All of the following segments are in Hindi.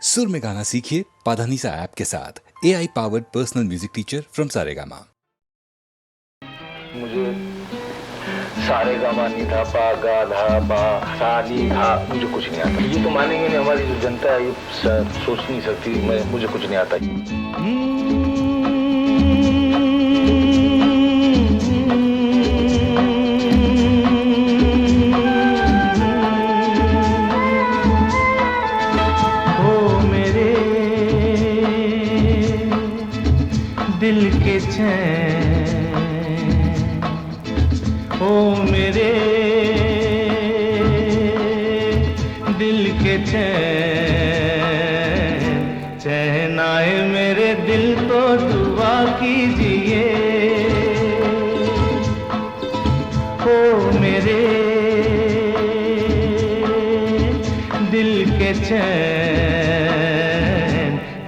सुर में गाना सीखिए पाधानीसा ऐप के साथ। AI powered personal music teacher from Saregama. मुझे सारेगामा नी धा पा गा धा पा सा नी धा मुझे कुछ नहीं आता। ये तो मानेंगे नहीं, हमारी जो जनता है ये सोच नहीं सकती। मुझे कुछ नहीं आता। दिल के चैन, ओ मेरे दिल के चैन, चैन आए मेरे दिल को दुआ कीजिए। ओ मेरे दिल के चैन,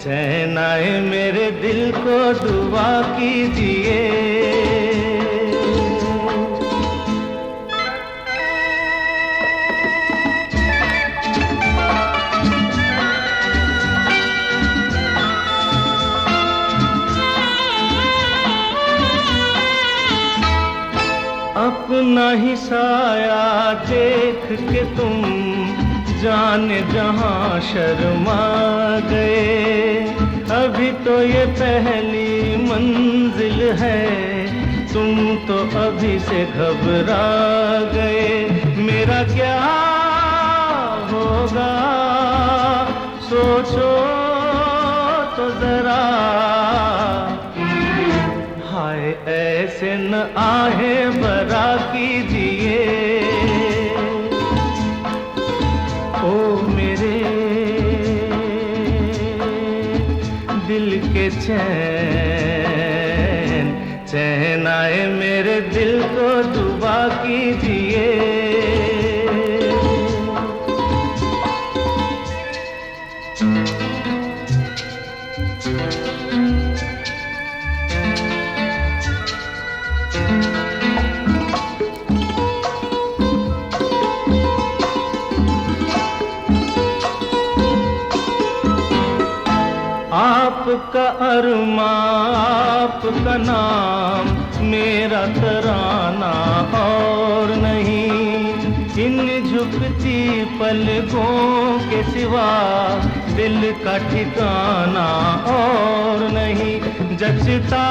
चैन आए मेरे दिल को दुआ कीजिए। अपना ही साया देख के तुम जाने जहां शर्मा गए। अभी तो ये पहली मंजिल है, तुम तो अभी से घबरा गए। मेरा क्या होगा सोचो तो जरा, हाय ऐसे न आहे बरा कीजिए। ओ मेरे दिल के चैन, चैन आए मेरे दिल को दुआ कीजिए। आपका अरमा आपका नाम, मेरा तराना और नहीं। इन झुकती पलकों के सिवा दिल का ठिकाना और नहीं। जचता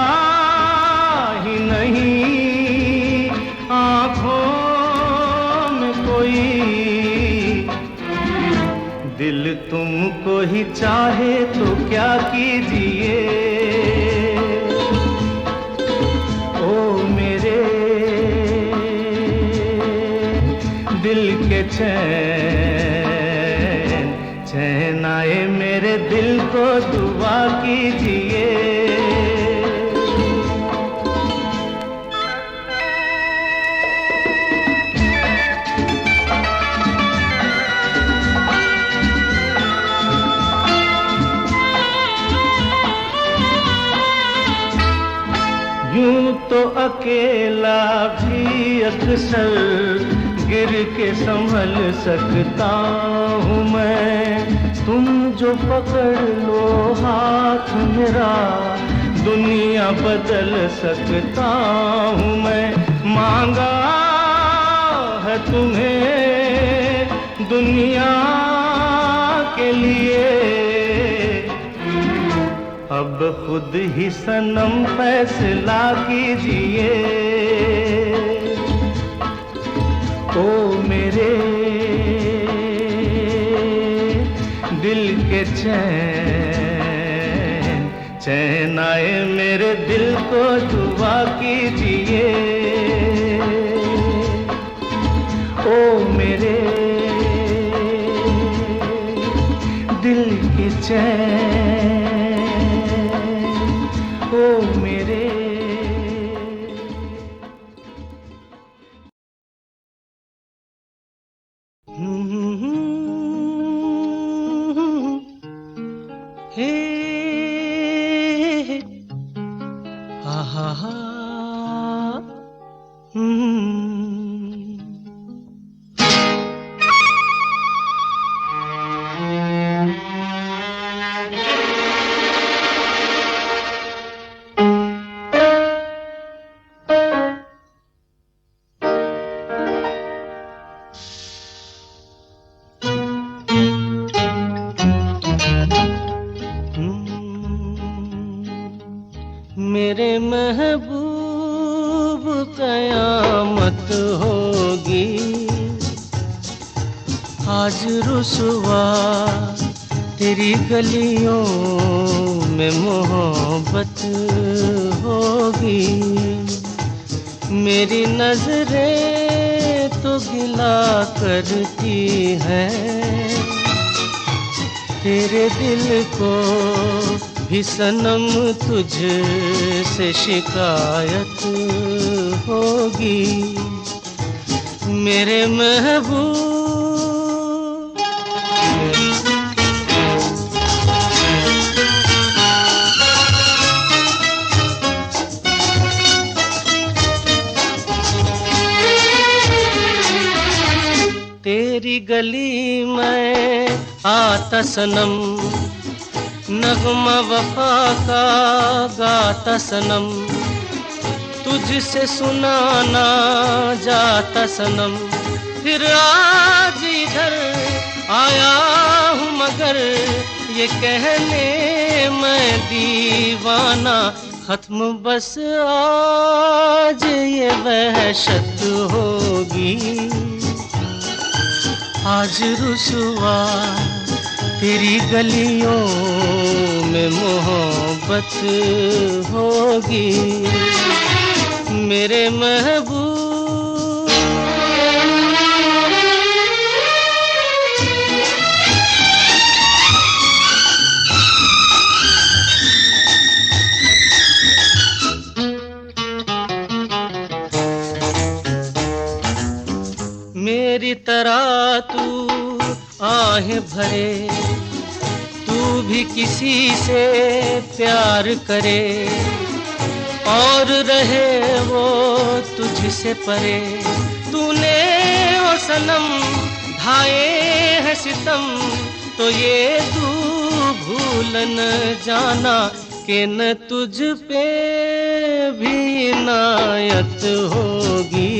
ही नहीं आँखों में कोई, दिल तुमको ही चाहे तो क्या कीजिए। ओ मेरे दिल के चैन, चैन आए मेरे दिल को दुआ कीजिए। यूं तो अकेला भी अक्सर गिर के संभल सकता हूँ मैं। तुम जो पकड़ लो हाथ मेरा, दुनिया बदल सकता हूँ मैं। मांगा है तुम्हें दुनिया के लिए, अब खुद ही सनम फैसला कीजिए। ओ मेरे दिल के चैन, चैन आए मेरे दिल को दुआ कीजिए। ओ मेरे दिल के चैन, ओ मेरे। हे हा हा हा मेरे महबूब कयामत होगी, आज रुसवा तेरी गलियों में मोहब्बत होगी। मेरी नजरें तो गिला करती हैं, तेरे दिल को भी सनम तुझसे शिकायत होगी। मेरे महबूब तेरी गली में आता सनम, नगमा वफा का गाता सनम, तुझसे सुनाना जाता सनम। फिर आज इधर आया हूँ मगर ये कहने मैं दीवाना, खत्म बस आज ये वहशत होगी। आज रुसवा तेरी गलियों में मोहब्बत होगी। मेरे महबूब मेरी तरह तू आहें भरे, तू भी किसी से प्यार करे और रहे वो तुझसे परे। तूने ओ सनम ढाए है सितम, तो ये तू भूल न जाना कि न तुझ पे भी इनायत होगी।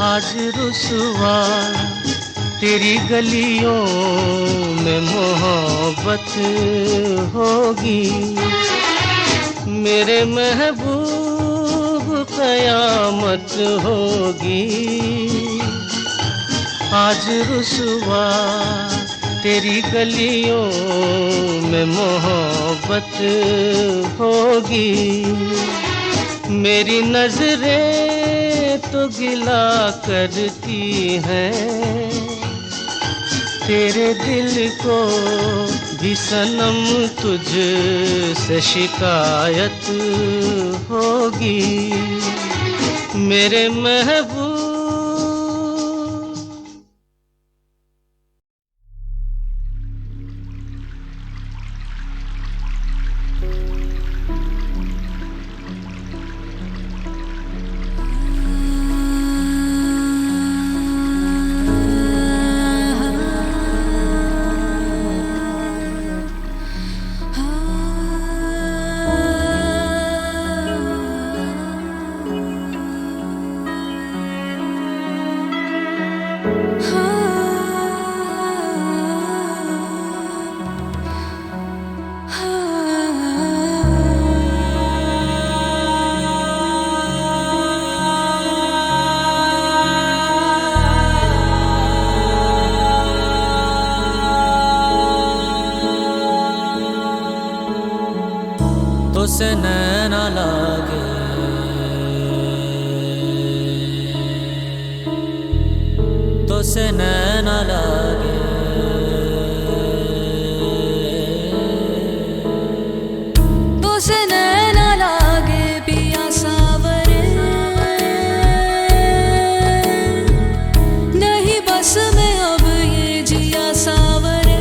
आज रुसवा तेरी गलियों में मोहब्बत होगी। मेरे महबूब कयामत होगी। आज रुसवा तेरी गलियों में मोहब्बत होगी। मेरी नजरें तो गिला करती हैं, तेरे दिल को भी सनम तुझसे शिकायत होगी। मेरे महबूब तो से नैना लागे, तो से नैना लागे, तो से नैना लागे पिया सावरे, नहीं बस में अब ये जिया सावरे।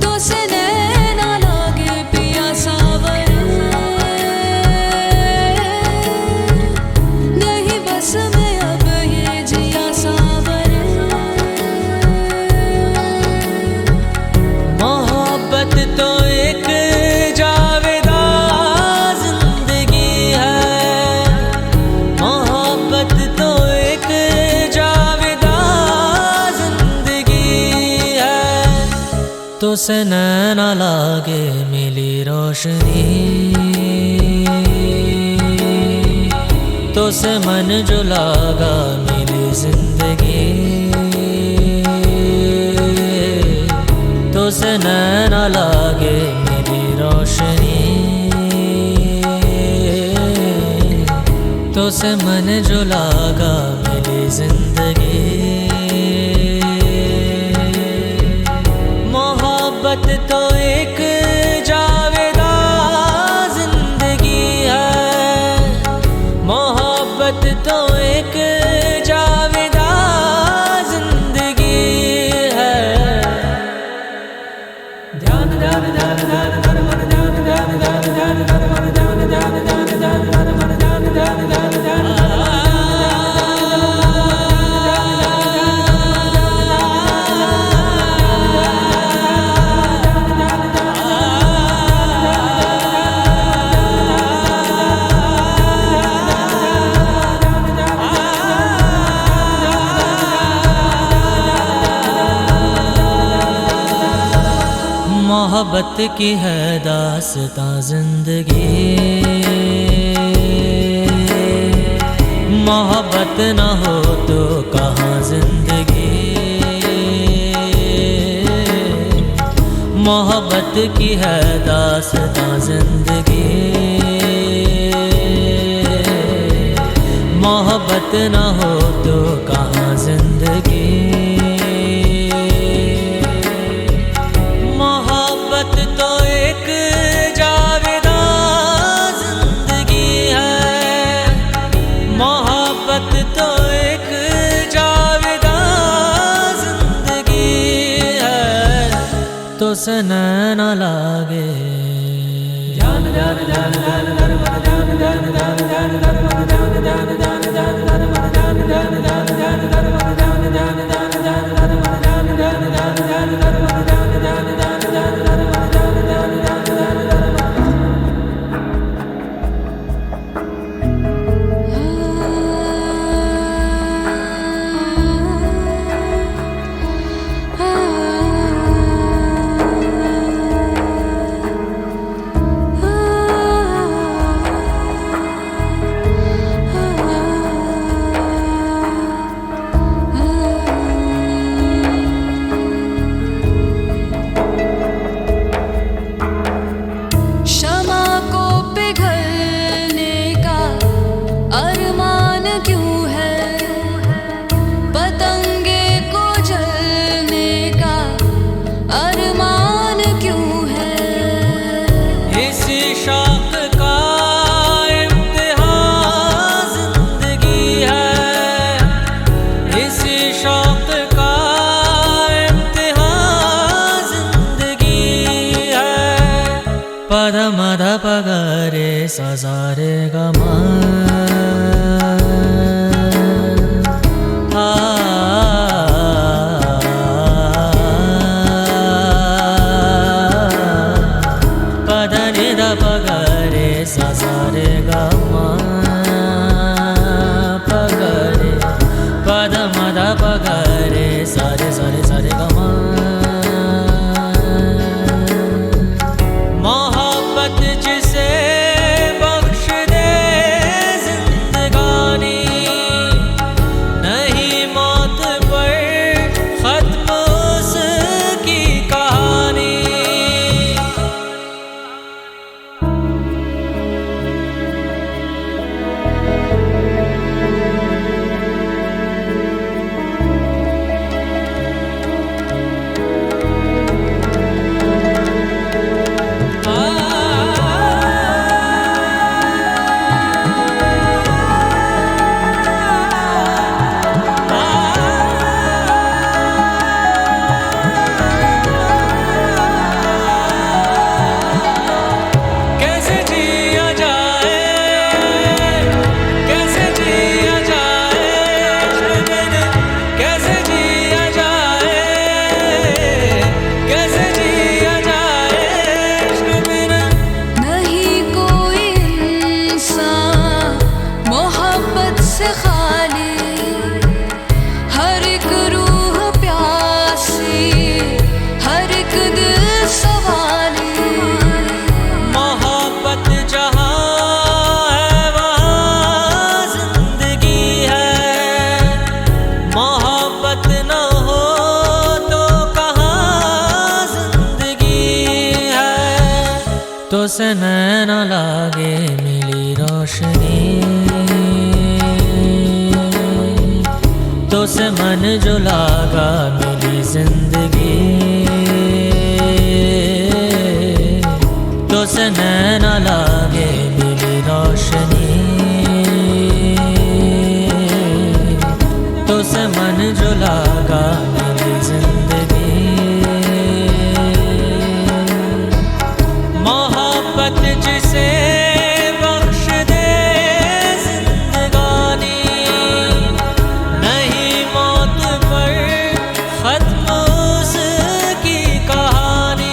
तो से नैना लागे तो से नैना लागे मिली रोशनी, तो से मन जो लागा मिली जिंदगी, तो से नैना लागे मिली रोशनी, तो से मन जो लागा मिली जिंदगी। मोहब्बत तो एक जावेदा जिंदगी है, मोहब्बत तो एक जावेदा जिंदगी है। ध्यान ध्यान ध्यान ध्यान ध्यान मन ध्यान ध्यान ध्यान ध्यान ध्यान मन ध्यान ध्यान ध्यान ध्यान ध्यान मन ध्यान ध्यान ध्यान ध्यान मोहब्बत की है दास्तां जिंदगी, मोहब्बत न हो तो कहाँ जिंदगी। मोहब्बत की है दास्तां जिंदगी, मोहब्बत न हो तो कहाँ जिंदगी। मोहब्बत तो एक जावेदा जिंदगी है, मोहब्बत तो एक जावेदा जिंदगी है। तो से नैना लागे ध्यान ध्यान ध्यान ध्यान ध्यान मन ध्यान ध्यान ध्यान ध्यान ध्यान मन ध्यान ध्यान ध्यान ध्यान ध्यान मन ध्यान ध्यान ध्यान ध्यान ध्यान मन ध्यान ध्यान ध्यान ध्यान ध्यान मन ध्यान ध्यान ध्यान ध्यान ध्यान मन ध्यान ध्यान ध्यान ध्यान ध्यान मन ध्यान ध्यान ध्यान ध्यान ध्यान। क्षमा को पिघलने का अरमान क्यों है, पतंगे को जलने का अरमान क्यों है। इसी शौक का इम्तिहान जिंदगी है, इसी शौक का इम्तिहान जिंदगी है। पद मद पगरे सजारे गमा पद निद पगरे सजारे गमा पगरे पद मद पगरे सारे सारे सारे गमा। मोहब्बत जिसे बख्श दे जिंदगानी, नहीं मौत पर खत्म उसकी कहानी। से नैना लागे मिली रोशनी, तो से मन जो लागा मिली जिंदगी, तो से नैना लागे मिली रोशनी, तो से मन जो लागा मिली जिंदगी। मोहब्बत जिसे बख्श दे जिंदगानी, नहीं मौत पर खत्म उसकी कहानी।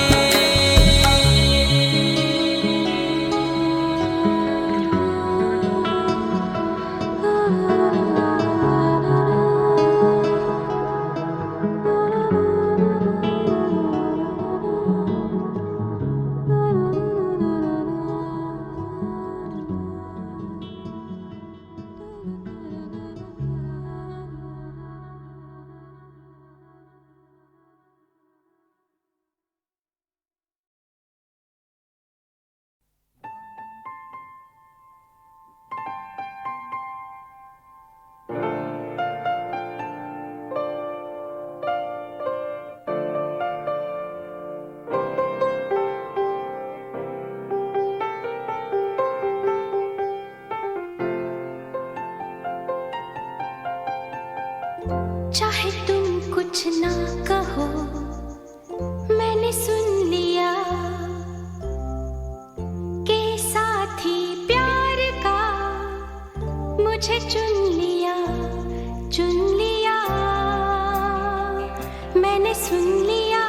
चाहे तुम कुछ ना कहो, मैंने सुन लिया कि साथी प्यार का मुझे चुन लिया, चुन लिया, मैंने सुन लिया।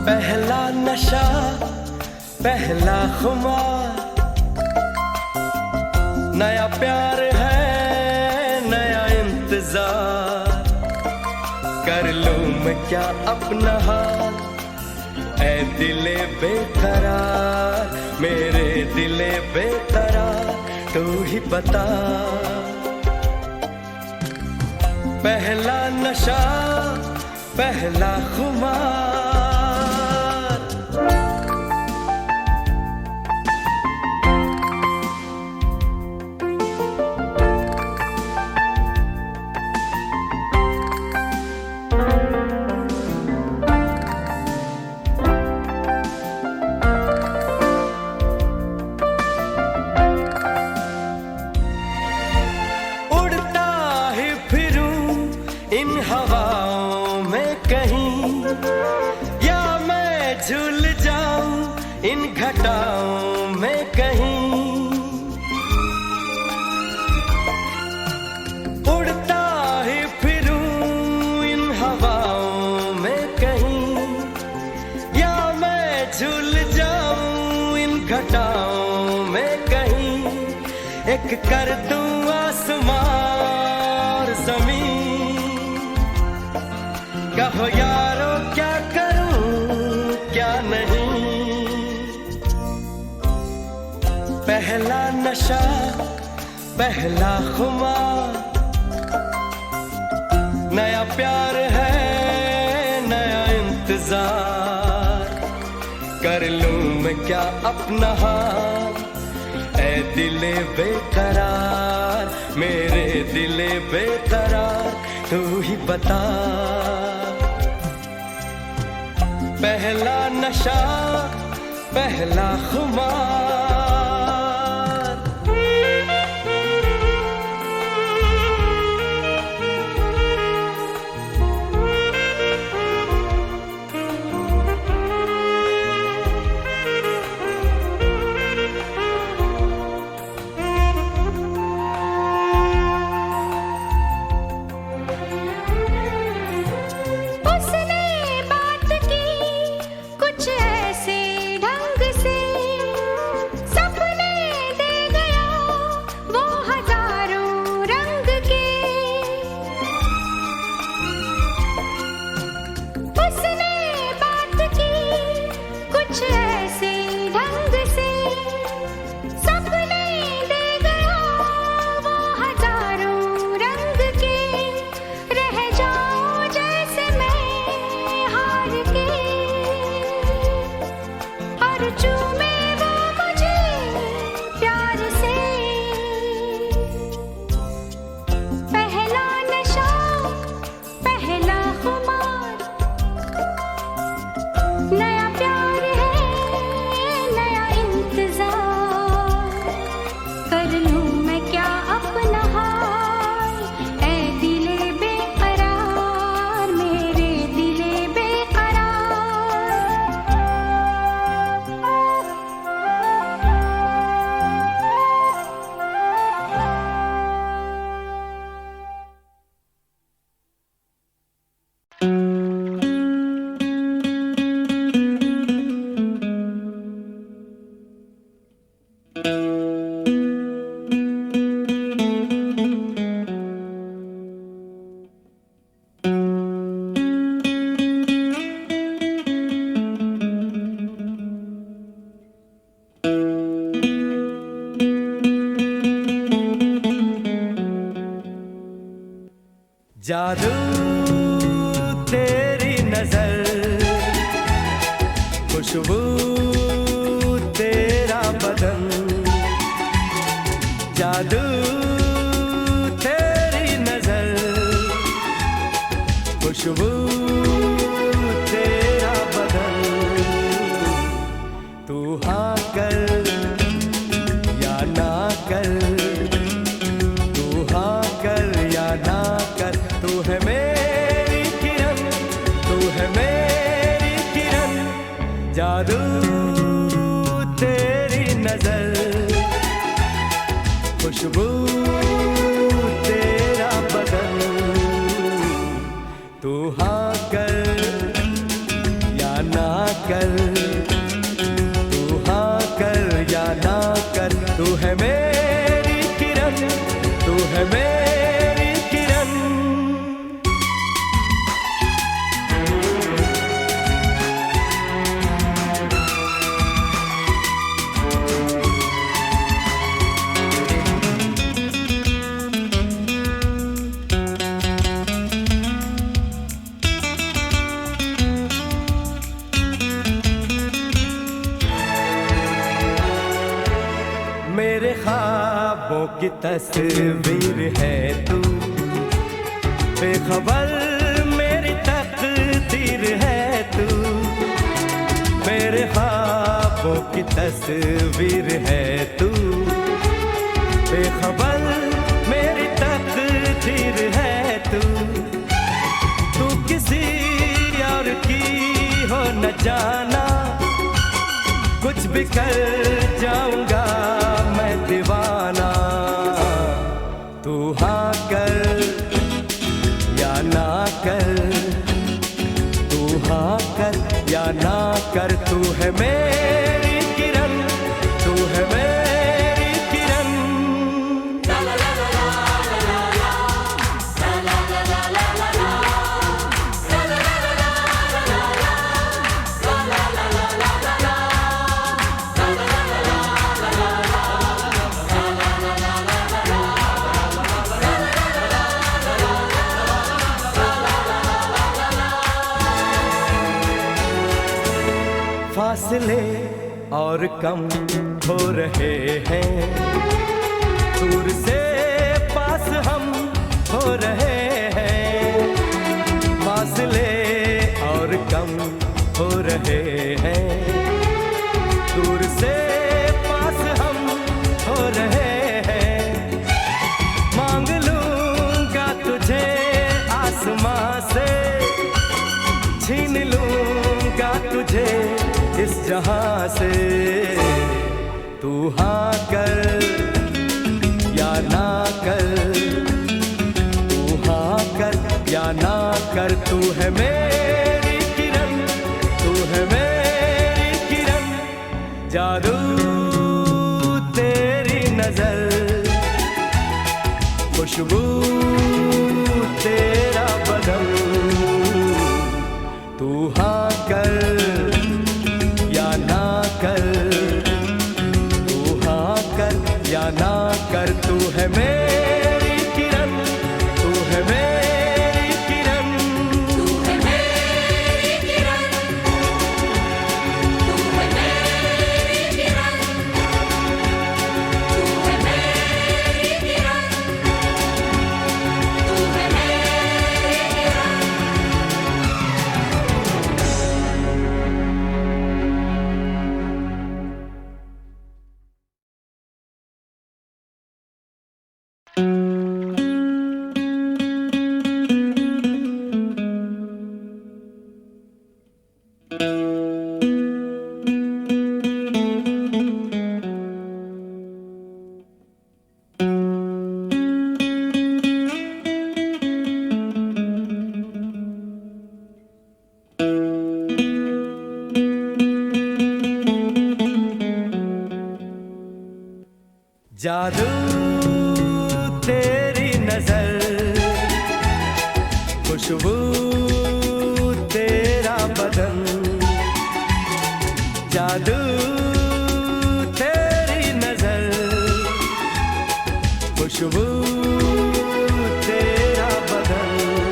पहला नशा पहला खुमार, नया प्यार है नया इंतजार, कर लूं मैं क्या अपना हाल, ऐ दिले बेकरार, मेरे दिले बेकरार, तू ही बता। पहला नशा पहला खुमार, इन हवाओं में कहीं, या मैं झूल जाऊं इन घटाओं में कहीं, उड़ता ही फिरूं इन हवाओं में कहीं, या मैं झूल जाऊं इन घटाओं में कहीं, एक कर दूं आसमां और जमीन, कहो यारो क्या करूं क्या नहीं। पहला नशा पहला खुमार, नया प्यार है नया इंतजार, कर लूं मैं क्या अपना हाल, ऐ दिले बेकरार, मेरे दिले बेकरार, तू ही बता। पहला नशा पहला खुमार, जादू तेरी नजर, खुशबू तेरा बदन, जादू तेरी नजर, खुशबू तेरा बदन। तू हाँ कर या ना कर, तू हाँ कर या ना कर, तू है मेरी किरण, तू है मेरी किरण। जादू तेरी नजर, खुशबू तेरा बदन। तू हाँ कर या ना कर, तू हाँ कर या ना कर, तू है मेरी किरण, तू है मेरी किरण। मेरे ख्वाबों की तस्वीर है तू, बेखबर मेरी तकदीर है तू। मेरे ख्वाबों की तस्वीर है तू, बेखबर मेरी तकदीर है तू। तू किसी और की हो न जाना, कुछ भी कर जाऊंगा मैं दीवाना। तू हाँ कर या ना कर, तू हाँ कर या ना कर, तू है मेरी किरण, तू है मेरी किरण। फासले और कम हो रहे हैं, दूर से पास हम हो रहे हैं। फासले और कम हो रहे हैं, दूर से पास हम हो रहे हैं। मांग लूंगा तुझे आसमां से, छीन लूंगा तुझे इस जहां से। तू हाँ कर या ना कर, तू हाँ कर या ना कर, तू है मेरी किरण, तू है मेरी किरण। जादू तेरी नजर, खुशबू तेरा बदन। तू हाँ कर या ना कर, तू हाँ कर या ना कर, तू है मेरी किरण, तू है मेरी किरण। तू है मेरी किरण, तू है मेरी किरण, तू है मेरी किरण, तू है मेरी किरण। जादू तेरी नजर, खुशबू तेरा बदन। जादू तेरी नजर, खुशबू तेरा बदन।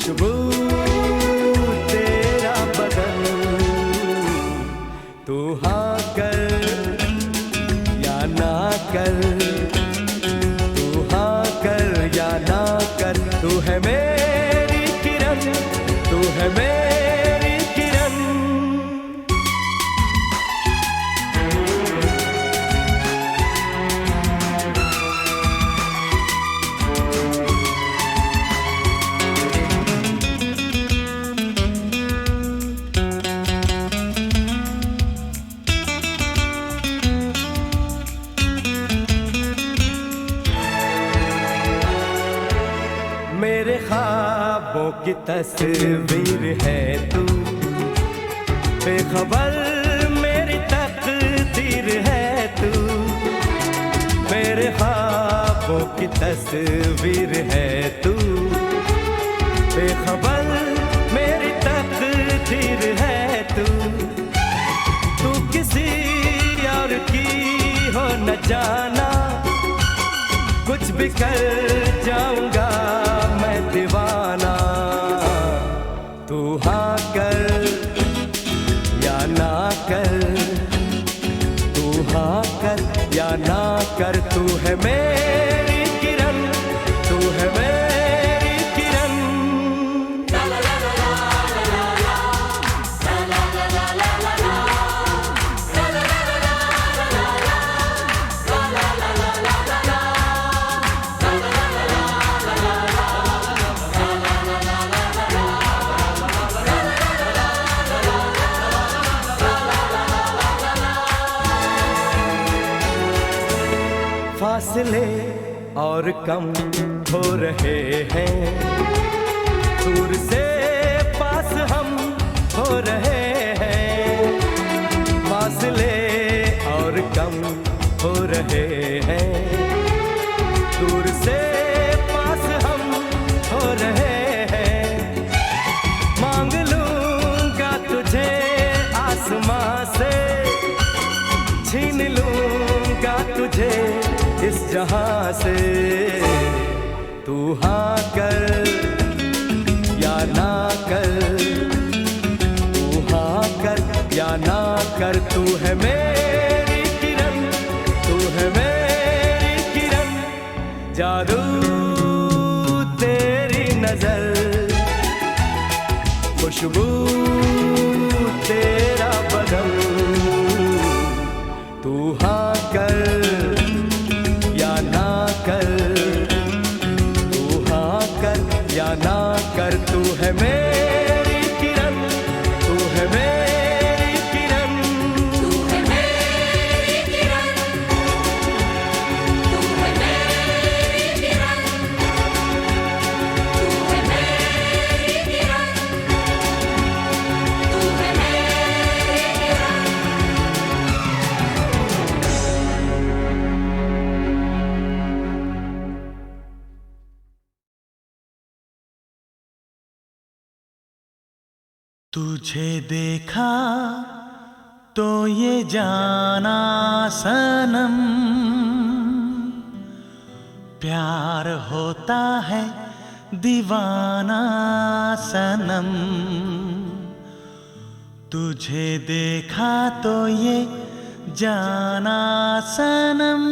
खुशबू तेरा बदन, तू हाँ कर या ना कर, तू हाँ कर या ना कर, तू है मेरी किरण, तू है मेरी किरण। मेरे ख्वाबों की तस्वीर है तू, बेखबर मेरी तकदीर है तू। मेरे ख्वाबों की तस्वीर है तू, बेखबर मेरी तकदीर है तू। तू किसी और की हो न जाना, कुछ भी कर जाऊंगा मैं दीवाना। तू हाँ कर या ना कर, तू हाँ कर या ना कर, तू है मेरी किरण, तू है मेरी किरण। फासले और कम हो रहे हैं, दूर से पास हम हो रहे हैं। फासले और कम हो रहे हैं, दूर से पास हम हो रहे हैं। मांग लूंगा तुझे आसमां से, छीन लूंगा तुझे इस जहां से। तू हाँ कर या ना कर, तू हाँ कर या ना कर, तू है मेरी किरण, तू है मेरी किरण। जादू तेरी नजर, खुशबू तेरा बदन, तू हाँ कर या ना कर, तू हाँ कर या ना कर, तू है मेरी किरण, तू है मेरी किरण, तू है मेरी किरण, तू है मेरी किरण, तू है मेरी किरण, तू है मेरी किरण। तुझे देखा तो ये जाना सनम, प्यार होता है दीवाना सनम। तुझे देखा तो ये जाना सनम।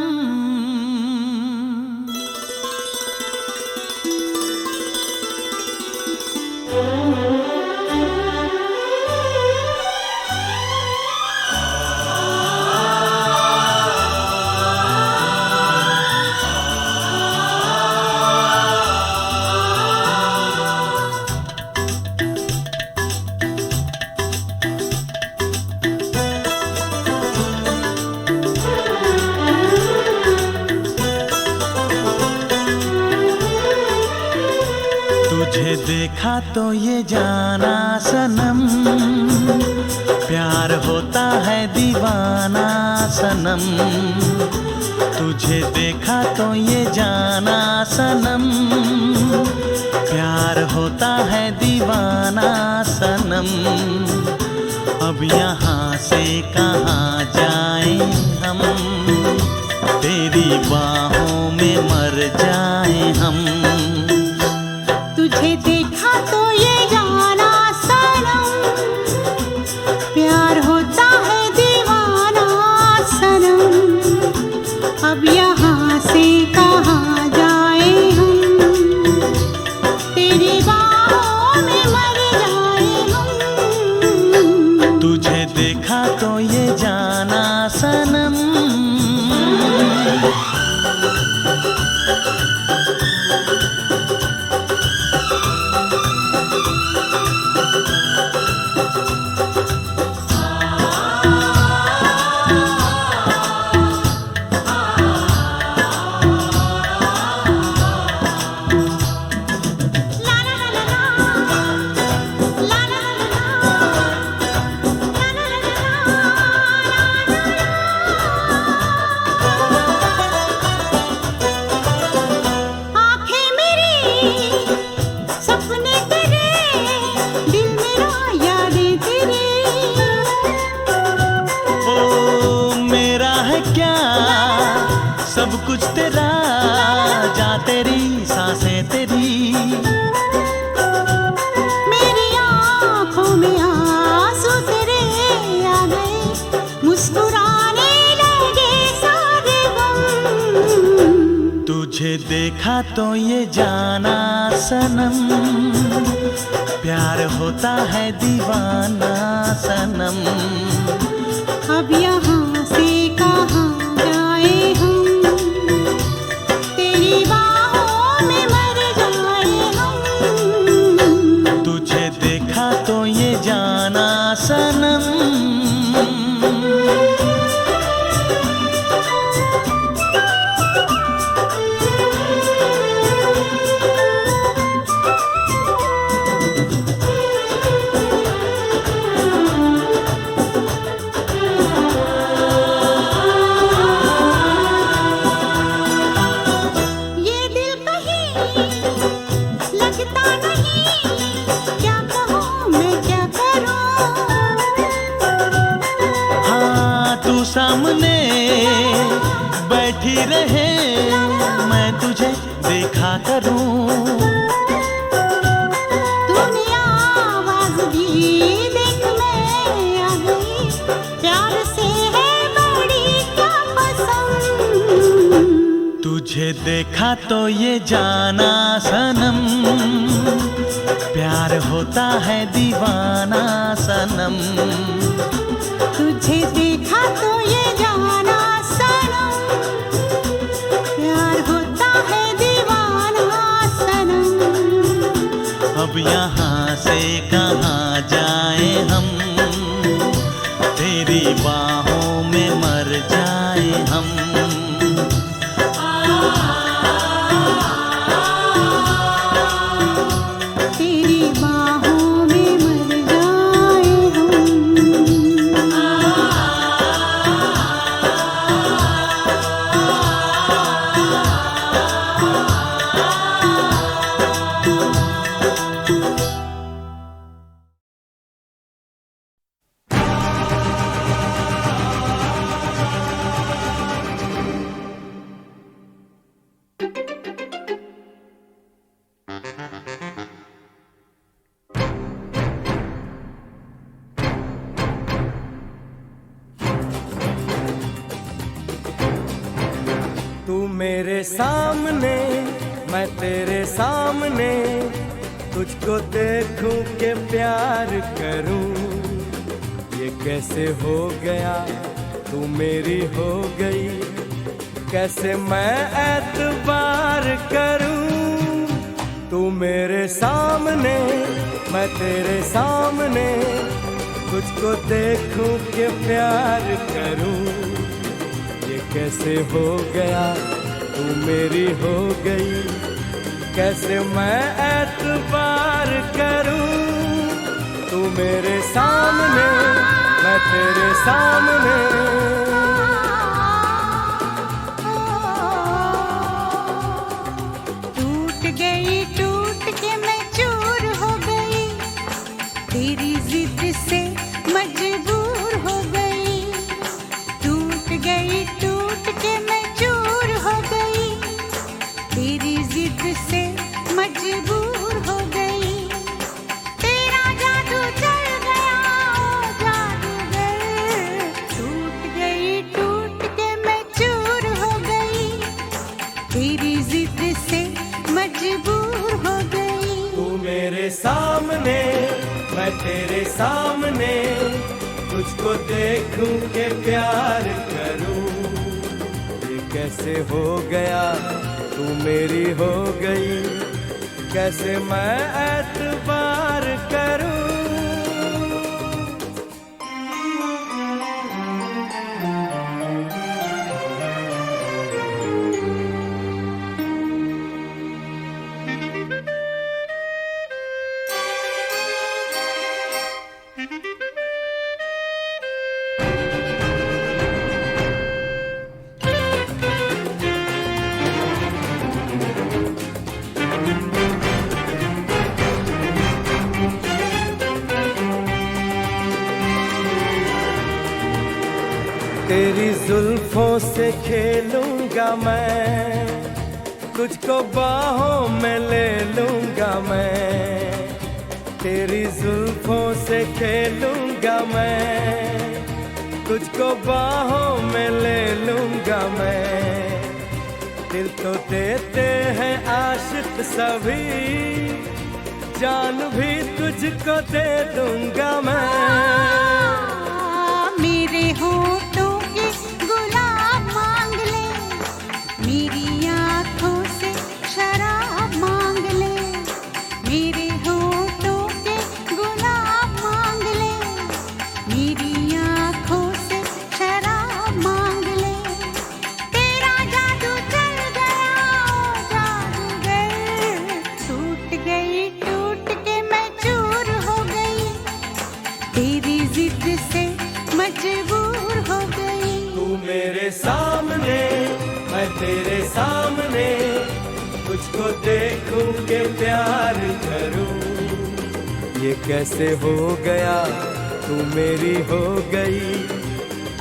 तुझे देखा तो ये जाना सनम, प्यार होता है दीवाना सनम। तुझे देखा तो ये जाना सनम, प्यार होता है दीवाना सनम। अब यहाँ से कहाँ जाएं हम, तेरी बाहों में मर जाएं हम। तुझे देखा तो कुछ तेरा, जा तेरी सांसें तेरी। मेरी आँखों में आंसू तेरे आ गए, मुस्कुराने लगे सारे गम। तुझे देखा तो ये जाना सनम, प्यार होता है दीवाना सनम। अब यहाँ से कहाँ जाए हम, तेरी बाहों में मर जाए हम। तुझे देखा तो ये जाना सनम। सामने बैठी रहे, मैं तुझे देखा करूं। तूने आवाज दी, देख मैं आ गई, प्यार से है बड़ी क्या पसंद। तुझे देखा तो ये जाना सनम, प्यार होता है दीवाना सनम। तुझे देखा तो ये जाना सनम, प्यार होता है दीवाना सनम। अब यहाँ से कहाँ जाए हम, तेरी बाहों में मर जाए हम। तेरी बाहों में मर जाए तू मेरे सामने, मैं तेरे सामने, तुझको देखूं के प्यार करूं। ये कैसे हो गया, तू मेरी हो गई, कैसे मैं एतबार करूं। तू मेरे सामने, मैं तेरे सामने, तुझको देखूं के प्यार करूं। ये कैसे हो गया, तू मेरी हो गई, कैसे मैं एतबार करूं। तू मेरे सामने, मैं तेरे सामने। टूट गई, टूट के मैं चूर हो गई, तेरी जिद से मजबूर हो गई। टूट गई, टूट के मैं चूर हो गई, तेरी जिद से मजबूर हो गई। तेरा जादू चल गया ओ जादूगर। टूट गई, टूट के मैं चूर हो गई, तेरी जिद से मजबूर हो गई। तू मेरे सामने, मैं तेरे सामने, तुझको देखूं के प्यार करूं। ये कैसे हो गया, तू मेरी हो गई, कैसे मैं एतबार करूं। तेरी जुल्फों से खेलूंगा मैं, तुझको बाहों में ले लूंगा मैं। तेरी जुल्फों से खेलूंगा मैं, तुझको बाहों में ले लूंगा मैं। दिल तो देते हैं आशिक सभी, जान भी तुझको दे दूंगा मैं। मेरे होठों के गुलाब मांग ले, मेरी आँखों से शराब मांग ले। मेरे होठों के गुलाब मांग ले, मेरी आँखों से शराब मांग ले। तेरा जादू चल गया जादूगर, टूट के मैं चूर हो गई, तेरी जिद से मजबूर हो गई। तू मेरे सामने, मैं तेरे सामने, तुझको देखूं के प्यार करूं। ये कैसे हो गया, तू मेरी हो गई,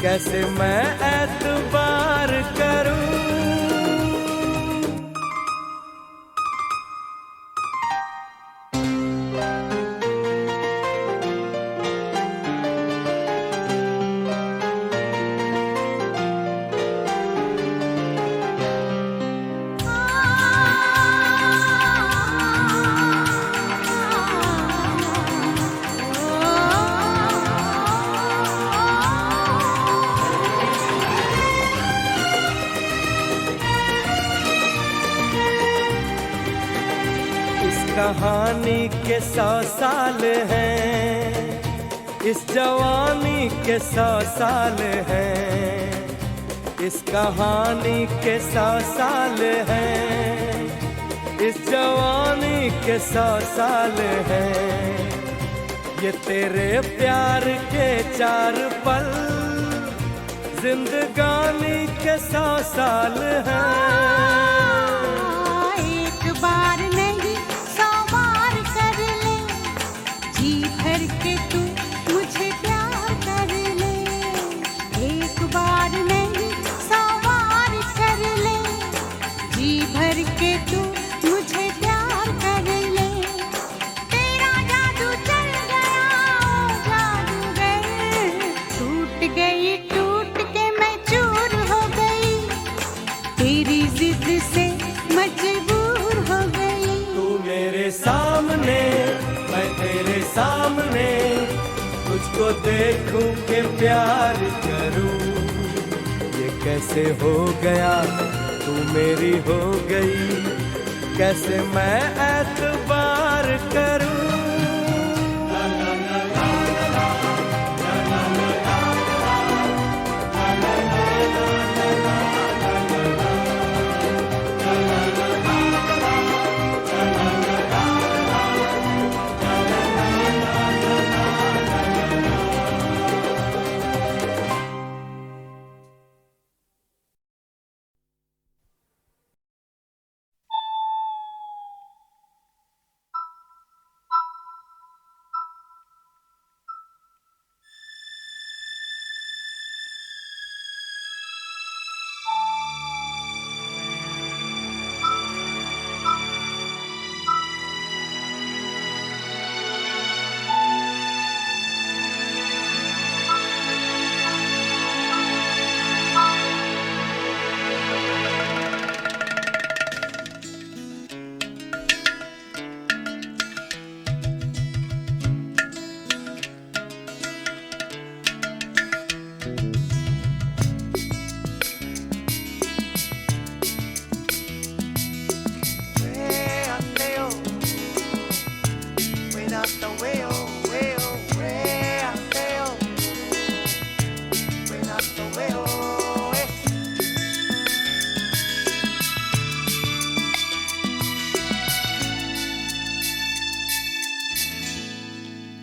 कैसे मैं एतबार करूं। कहानी के 100 साल हैं, इस जवानी के 100 साल हैं। इस कहानी के 100 साल हैं, इस जवानी के 100 साल हैं। ये तेरे प्यार के 4 पल, जिंदगानी के 100 साल हैं। एक बार नहीं 100 बार कर ले, जी भर के तू मुझे प्यार कर ले। एक बार नहीं 100 बार कर ले, जी भर के तू मुझे प्यार कर ले। तेरा जादू चल गया जादूगर, टूट के मैं चूर हो गई, तेरी जिद से मजबूर हो गई। तू मेरे सामने, मैं तेरे सामने, तुझको देखूं के प्यार करूं। ये कैसे हो गया, तू मेरी हो गई, कैसे मैं एतबार करूं।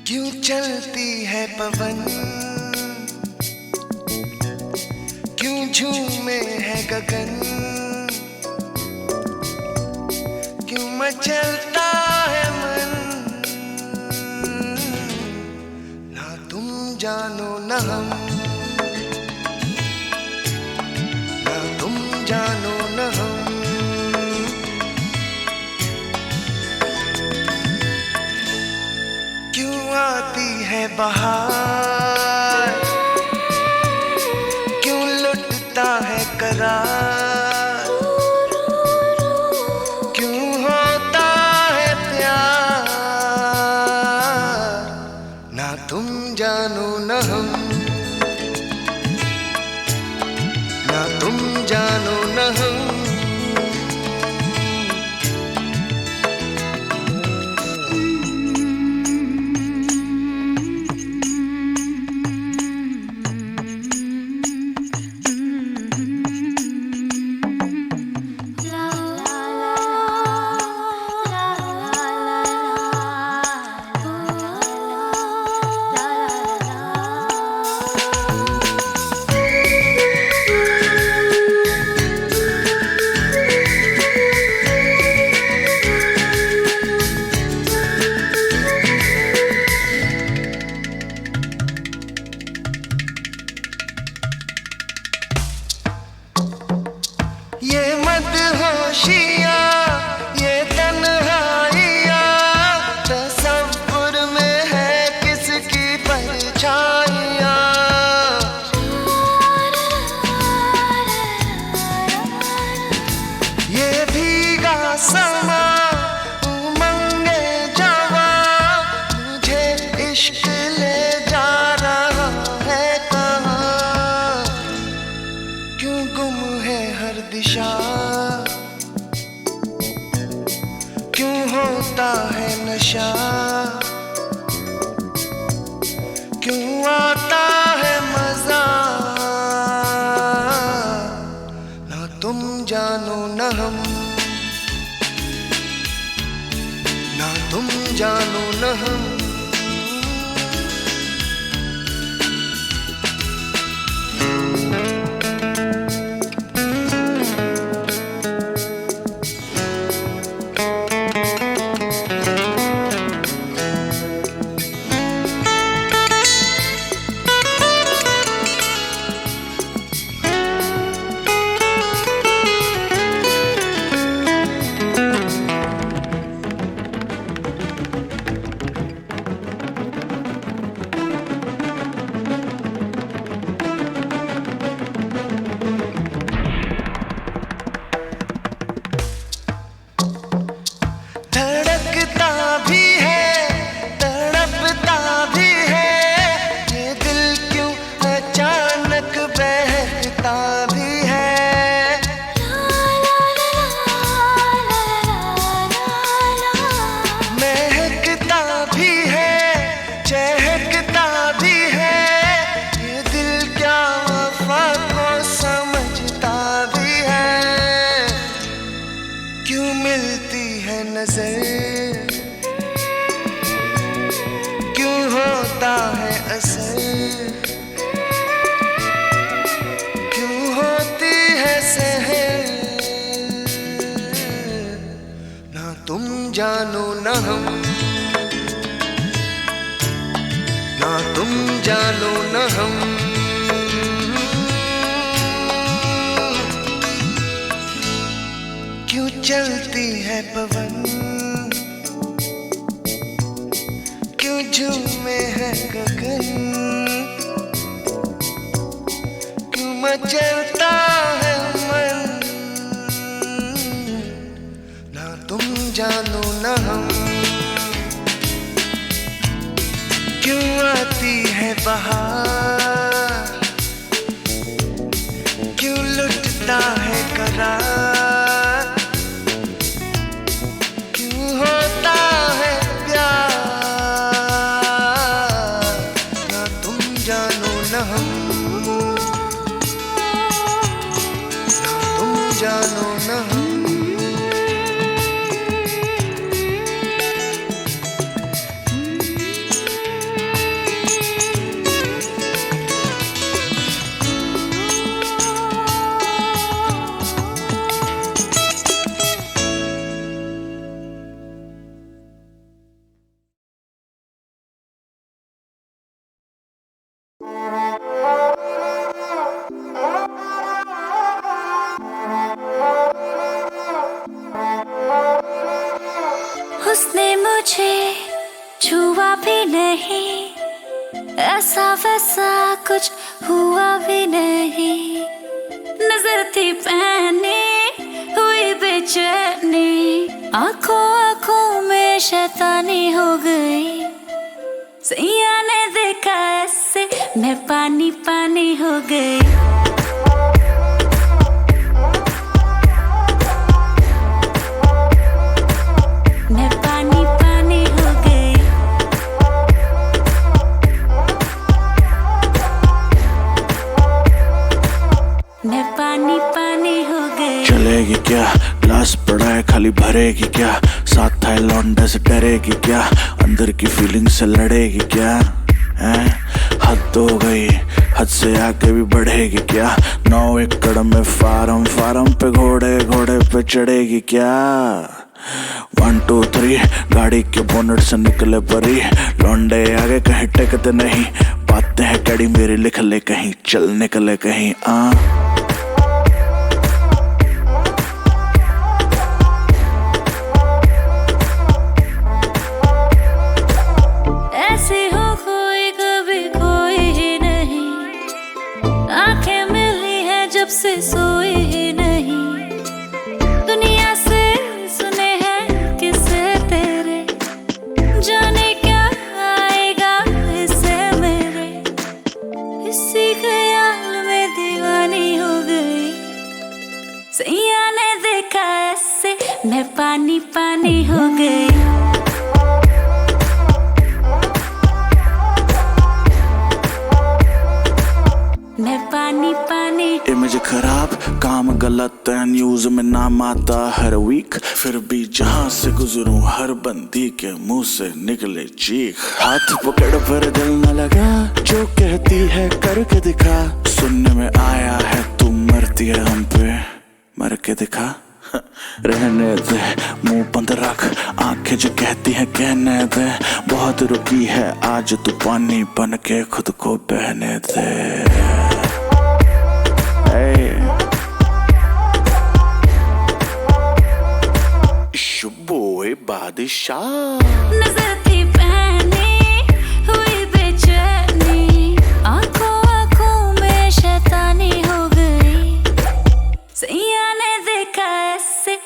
क्यों चलती है पवन, क्यों झूमे है गगन, क्यों मचलता है मन। ना तुम जानो न हम, है बहार, क्यों लुटता है करार, क्यों होता है प्यार, ना तुम जानो न हम, ना तुम जानो न हम। ये मदहोशियाँ, ये तन्हाइयाँ, तसव्वुर में है किसकी परछाइयाँ। ये भीगा समा उमंगे जवां, मुझे इश्क ले जा रहा है कहाँ, क्यों गुम है हर दिशा, क्यों होता है नशा, क्यों आता है मजा, ना तुम जानो न हम, ना तुम जानो न हम। धड़कता भी है, तड़पता भी है, ये दिल क्यों अचानक बहकता भी है। महकता भी है, चहकता भी है, ये दिल क्या वफा को समझता भी है। क्यों मिलती है नजर, क्यों होता है असर, क्यों होती है सहर, ना तुम जानो न हम, ना तुम जानो न हम। क्यों चलती है पवन, क्यों झूमे है गगन, क्यों मचलता है मन, ना तुम जानो न हम। क्यों आती है बहार, क्यों लुटता है करार, क्यों होता है प्यार, ना तुम जानो न हम, ना तुम जानो न हम। उसने मुझे छुआ भी नहीं, ऐसा वैसा कुछ हुआ भी नहीं, नजर थी पहनी हुई बेचैनी, आंखों आंखों में शैतानी हो गई, सैया ने देखा ऐसे मैं पानी पानी हो गई। मैं पानी पानी हो गई। मैं पानी पानी हो गई। चलेगी क्या, ग्लास पड़ा है खाली भरेगी क्या, साथ था लौंडे से डरेगी क्या, अंदर की फीलिंग से लड़ेगी क्या, हैं? हद हो गई, हद से आगे भी बढ़ेगी क्या, 9 एकड़ में फार्म, फार्म पे घोड़े, घोड़े पे चढ़ेगी क्या। 1 2 3 गाड़ी के बोनट से निकले परी, लौंडे आगे कहीं टेकते नहीं, बातें हैं कड़ी मेरी लिख ले कहीं, चल निकले कहीं ऐसे हो कोई कभी कोई ही नहीं, आंखें मिली है जब से सोई ही नहीं, दुनिया से सुने हैं किस्से तेरे, जाने क्या आएगा इससे मेरे, इसी ख्याल में दीवानी हो गई, सैया ने देखा ऐसे मैं पानी पानी हो गई। मैं पानी पानी। इमेज खराब, काम गलत है, न्यूज में नाम आता हर वीक, फिर भी जहां से गुजरूं हर बंदी के मुंह से निकले चीख, हाथ पकड़ पर दिल न लगा, जो कहती है करके दिखा, सुनने में आया है तू मरती है हम पे, मर के दिखा। रहने दे मुंह बंद रख, आंखें जो कहती हैं कहने दे, बहुत रुकी है आज तू पानी बन के खुद को बहने दे। बोए बादशाह नजर थी पहनी हुई बेचैनी, आंखों आंखों में शैतानी हो गई, सैया ने देखा ऐसे।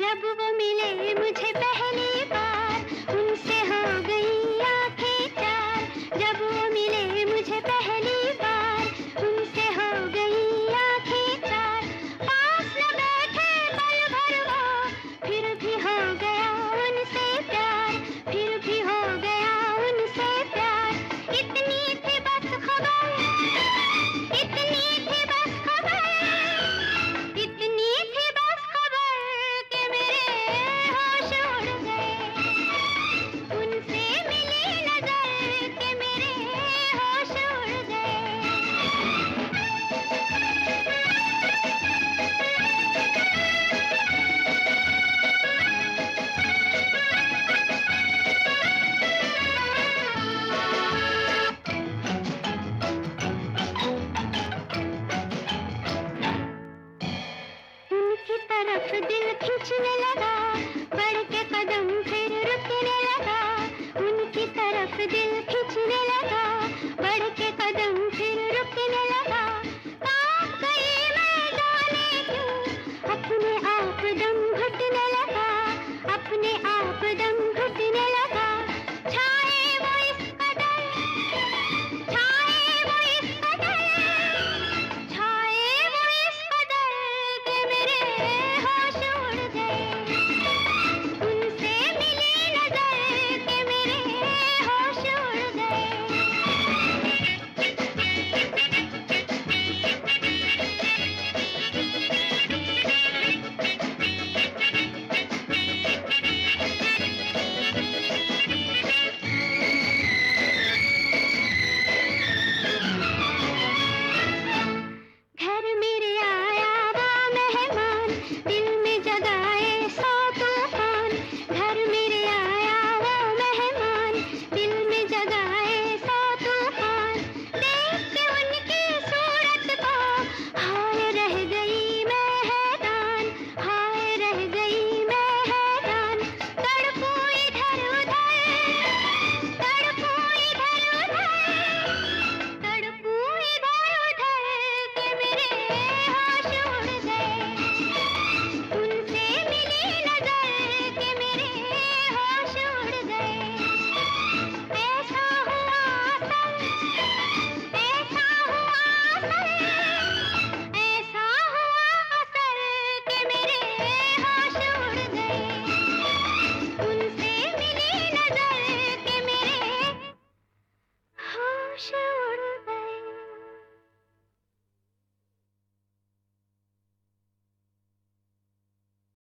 जब वो मिले मुझे पहली बार, उनसे हो गई आंखें चार, जब वो मिले मुझे पहली बार, उनसे हो गई आंखें चार, पास न बैठे पल भर वो, फिर भी हो गया उनसे प्यार, फिर भी हो गया उनसे प्यार, इतनी थी बस खबर, इतनी थी बस खबर, इतनी थी बस खबर के मेरे होश उड़ गए, उनसे मिली नजर के मेरे होश उड़ गए। उनकी तरफ दिल खींचने लगा,